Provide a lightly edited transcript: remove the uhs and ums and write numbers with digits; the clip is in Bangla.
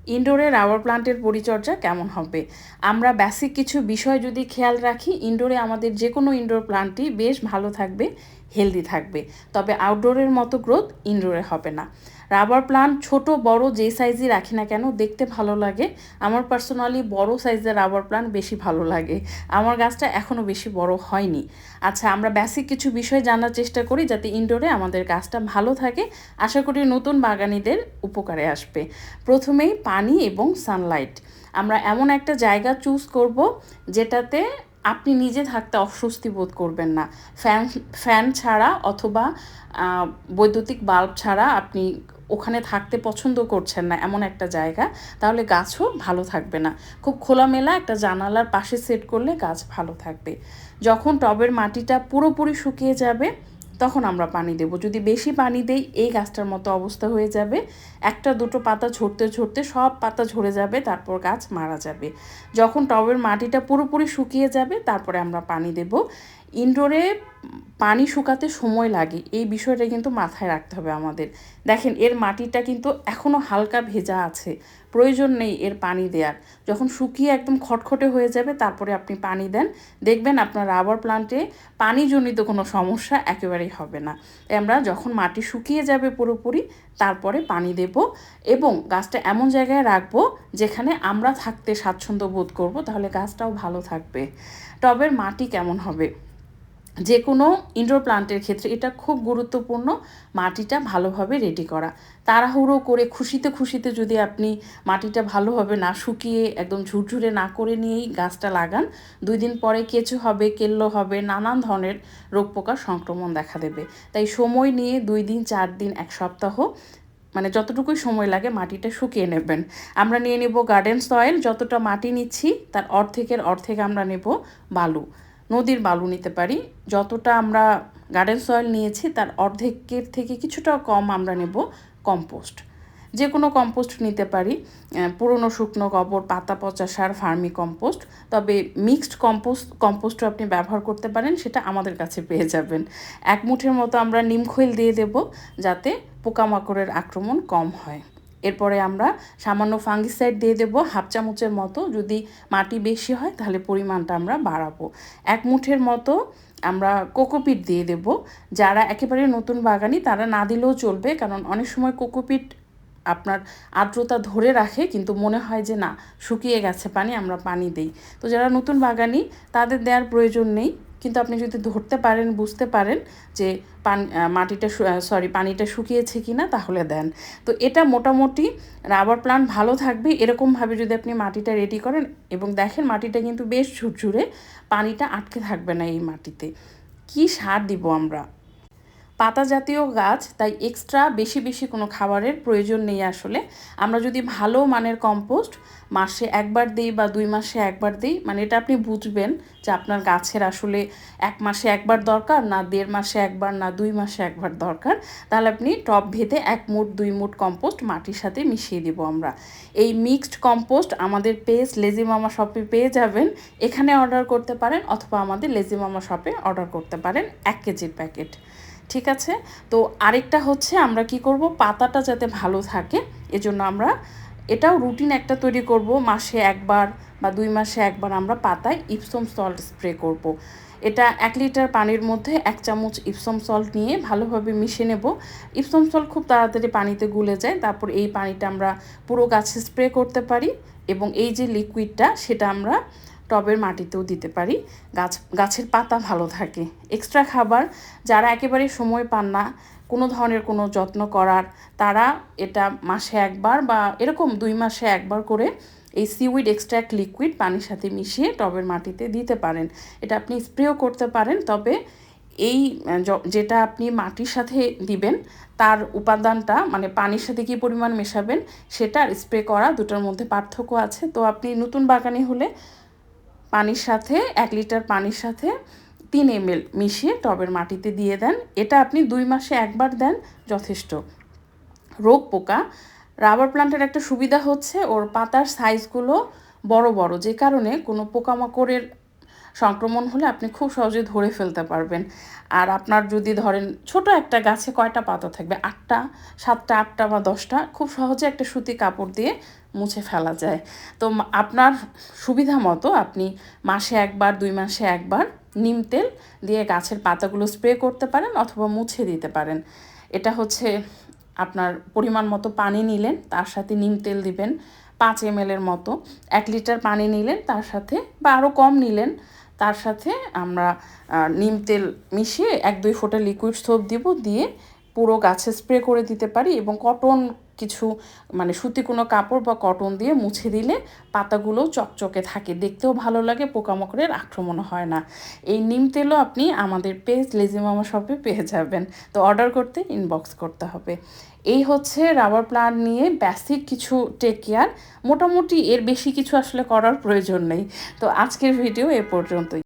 ইনডোরে রাবার প্লান্টের পরিচর্যা কেমন হবে? আমরা বেসিক কিছু বিষয় যদি খেয়াল রাখি, ইনডোরে আমাদের যে কোনো ইনডোর প্লান্টই বেশ ভালো থাকবে, হেলদি থাকবে। তবে আউটডোরের মতো গ্রোথ ইনডোরে হবে না। রাবার প্লান্ট ছোট বড় যে সাইজই রাখি না কেন দেখতে ভালো লাগে। আমার পার্সোনালি বড় সাইজের রাবার প্লান্ট বেশি ভালো লাগে। আমার গাছটা এখনও বেশি বড় হয়নি। আচ্ছা, আমরা বেসিক কিছু বিষয় জানার চেষ্টা করি যাতে ইনডোরে আমাদের গাছটা ভালো থাকে। আশা করি নতুন বাগানীদের উপকারে আসবে। প্রথমেই পানি এবং সানলাইট। আমরা এমন একটা জায়গা চুজ করব যেটাতে আপনি নিজে থাকতে অস্বস্তি বোধ করবেন না। ফ্যান ফ্যান ছাড়া অথবা বৈদ্যুতিক বাল্ব ছাড়া আপনি ওখানে থাকতে পছন্দ করছেন না এমন একটা জায়গা, তাহলে গাছও ভালো থাকবে না। খুব খোলামেলা একটা জানালার পাশে সেট করলে গাছ ভালো থাকবে। যখন টবের মাটিটা পুরোপুরি শুকিয়ে যাবে তখন আমরা পানি দেব। যদি বেশি পানি দেই এই গাছটার মতো অবস্থা হয়ে যাবে, একটা দুটো পাতা ঝরতে ঝরতে সব পাতা ঝরে যাবে, তারপর গাছ মারা যাবে। যখন টবের মাটিটা পুরোপুরি শুকিয়ে যাবে তারপরে আমরা পানি দেব। ইনডোরে পানি শুকাতে সময় লাগে, এই বিষয়টা কিন্তু মাথায় রাখতে হবে আমাদের। দেখেন এর মাটিটা কিন্তু এখনও হালকা ভেজা আছে, প্রয়োজন নেই এর পানি দেওয়ার। যখন শুকিয়ে একদম খটখটে হয়ে যাবে তারপরে আপনি পানি দেন, দেখবেন আপনার রাবার প্লান্টে পানিজনিত কোনো সমস্যা একেবারেই হবে না। তাই আমরা যখন মাটি শুকিয়ে যাবে পুরোপুরি তারপরে পানি দেব এবং গাছটা এমন জায়গায় রাখবো যেখানে আমরা থাকতে স্বাচ্ছন্দ্য বোধ করব, তাহলে গাছটাও ভালো থাকবে। টবের মাটি কেমন হবে? যে কোনো ইনডোর প্লান্টের ক্ষেত্রে এটা খুব গুরুত্বপূর্ণ, মাটিটা ভালোভাবে রেডি করা। তাড়াহুড়ো করে খুশিতে খুশিতে যদি আপনি মাটিটা ভালোভাবে না শুকিয়ে একদম ঝুরঝুরে না করে নিয়েই গাছটা লাগান, 2 দিন পরে কেঁচো হবে, কেল্লো হবে, নানান ধরনের রোগ পোকার সংক্রমণ দেখা দেবে। তাই সময় নিয়ে 2 দিন, 4 দিন, 1 সপ্তাহ, মানে যতটুকুই সময় লাগে মাটিটা শুকিয়ে নেবেন। আমরা নিয়ে নেব গার্ডেন সয়েল, যতটা মাটি নিচ্ছি তার অর্ধেক আমরা নেব বালু। নদীর বালু নিতে পারি। যতটা আমরা গার্ডেন সয়েল নিয়েছি তার অর্ধেকের থেকে কিছুটা কম আমরা নেব কম্পোস্ট। যে কোনো কম্পোস্ট নিতে পারি, পুরনো শুকনো গোবর, পাতা পচা সার, ফার্মি কম্পোস্ট। তবে মিক্সড কম্পোস্টও আপনি ব্যবহার করতে পারেন, সেটা আমাদের কাছে পেয়ে যাবেন। 1 মুঠের মতো আমরা নিমখৈল দিয়ে দেব যাতে পোকামাকড়ের আক্রমণ কম হয়। এরপরে আমরা সামান্য ফাঙ্গিসাইড দিয়ে দেবো 1/2 চামচের মতো। যদি মাটি বেশি হয় তাহলে পরিমাণটা আমরা বাড়াবো। 1 মুঠের মতো আমরা কোকোপিট দিয়ে দেব। যারা একেবারে নতুন বাগানি তারা না দিলেও চলবে, কারণ অনেক সময় কোকোপিট আপনার আর্দ্রতা ধরে রাখে কিন্তু মনে হয় যে না শুকিয়ে গেছে পানি, আমরা পানি দেই। তো যারা নতুন বাগানি তাদের দেওয়ার প্রয়োজন নেই, কিন্তু আপনি যদি ধরতে পারেন, বুঝতে পারেন যে পানিটা শুকিয়েছে কি না, তাহলে দেন। তো এটা মোটামুটি রাবার প্লান্ট ভালো থাকবে এরকমভাবে যদি আপনি মাটিটা রেডি করেন এবং দেখেন মাটিটা কিন্তু বেশ ঝুরঝুরে, পানিটা আটকে থাকবে না এই মাটিতে। কি সার দিব আমরা? পাতা জাতীয় গাছ, তাই এক্সট্রা বেশি বেশি কোনো খাবারের প্রয়োজন নেই আসলে। আমরা যদি ভালো মানের কম্পোস্ট মাসে 1বার দিই বা 2 মাসে 1বার দিই, মানে এটা আপনি বুঝবেন যে আপনার গাছের আসলে 1 মাসে 1বার দরকার, না 1.5 মাসে 1বার, না 2 মাসে 1বার দরকার। তাহলে আপনি টব ভেদে 1 মুঠ 2 মুঠ কম্পোস্ট মাটির সাথে মিশিয়ে দিব আমরা। এই মিক্সড কম্পোস্ট আমাদের পেজ লেজি মামা শপে পেয়ে যাবেন, এখানে অর্ডার করতে পারেন অথবা আমাদের লেজি মামা শপে অর্ডার করতে পারেন 1 কেজির প্যাকেট। ঠিক আছে। তো আরেকটা হচ্ছে আমরা কি করব, পাতাটা যাতে ভালো থাকে এজন্য আমরা এটাও রুটিন একটা তৈরি করব, মাসে 1বার বা 2 মাসে 1বার আমরা পাতায় ইপসম সল্ট স্প্রে করব। এটা 1 লিটার পানির মধ্যে 1 চামচ ইপসম সল্ট নিয়ে ভালোভাবে মিশিয়ে নেব। ইপসম সল্ট খুব তাড়াতাড়ি পানিতে গুলে যায়, তারপর এই পানিটা আমরা পুরো গাছে স্প্রে করতে পারি এবং এই যে লিকুইডটা সেটা আমরা টবের মাটিতেও দিতে পারি। গাছের পাতা ভালো থাকে। এক্সট্রা খাবার যারা একেবারে সময় পান না কোনো ধরনের কোনো যত্ন করার, তারা এটা মাসে 1বার বা এরকম 2 মাসে 1বার করে এই সিউইড এক্সট্রাক্ট লিকুইড পানির সাথে মিশিয়ে টবের মাটিতে দিতে পারেন। এটা আপনি স্প্রেও করতে পারেন, তবে এই যেটা আপনি মাটির সাথে দিবেন তার উপাদানটা, মানে পানির সাথে কী পরিমাণ মেশাবেন সেটা আর স্প্রে করা দুটোর মধ্যে পার্থক্য আছে। তো আপনি নতুন বাগানি হলে পানির সাথে 1 লিটার পানির সাথে 3 ml মিশিয়ে টবের মাটিতে দিয়ে দেন। এটা আপনি 2 মাসে 1বার দেন, যথেষ্ট। রোগ পোকা, রাবার প্লান্টের একটা সুবিধা হচ্ছে ওর পাতার সাইজগুলো বড় বড়, যে কারণে কোনো পোকামাকড়ের সংক্রমণ হলে আপনি খুব সহজে ধরে ফেলতে পারবেন। আর আপনার যদি ধরেন ছোট একটা গাছে কয়টা পাতা থাকবে, 8টা, 7টা, 8টা বা 10টা, খুব সহজে একটা সুতি কাপড় দিয়ে মুছে ফেলা যায়। তো আপনার সুবিধা মতো আপনি মাসে একবার 2 মাসে একবার নিম তেল দিয়ে গাছের পাতাগুলো স্প্রে করতে পারেন অথবা মুছে দিতে পারেন। এটা হচ্ছে আপনার পরিমাণ মতো পানি নিলেন, তার সাথে নিম তেল দিবেন 5 ml মতো। 1 লিটার পানি নিলেন তার সাথে, বা আরও কম নিলেন, তার সাথে আমরা নিম তেল মিশিয়ে 1-2 ফোঁটা লিকুইড সোপ দিব, দিয়ে পুরো গাছে স্প্রে করে দিতে পারি। এবং কটন কিছু মানে সুতি কোনো কাপড় বা কটন দিয়ে মুছে দিলে পাতাগুলো চকচকে থাকে, দেখতেও ভালো লাগে, পোকামাকড়ের আক্রমণ হয় না। এই নিম তেলও আপনি আমাদের পেজ লেজি মামা শপে পেয়ে যাবেন। তো অর্ডার করতে ইনবক্স করতে হবে। এই হচ্ছে রাবার প্লান্ট নিয়ে বেসিক কিছু টেক কেয়ার। মোটামুটি এর বেশি কিছু আসলে করার প্রয়োজন নেই। তো আজকের ভিডিও এ পর্যন্তই।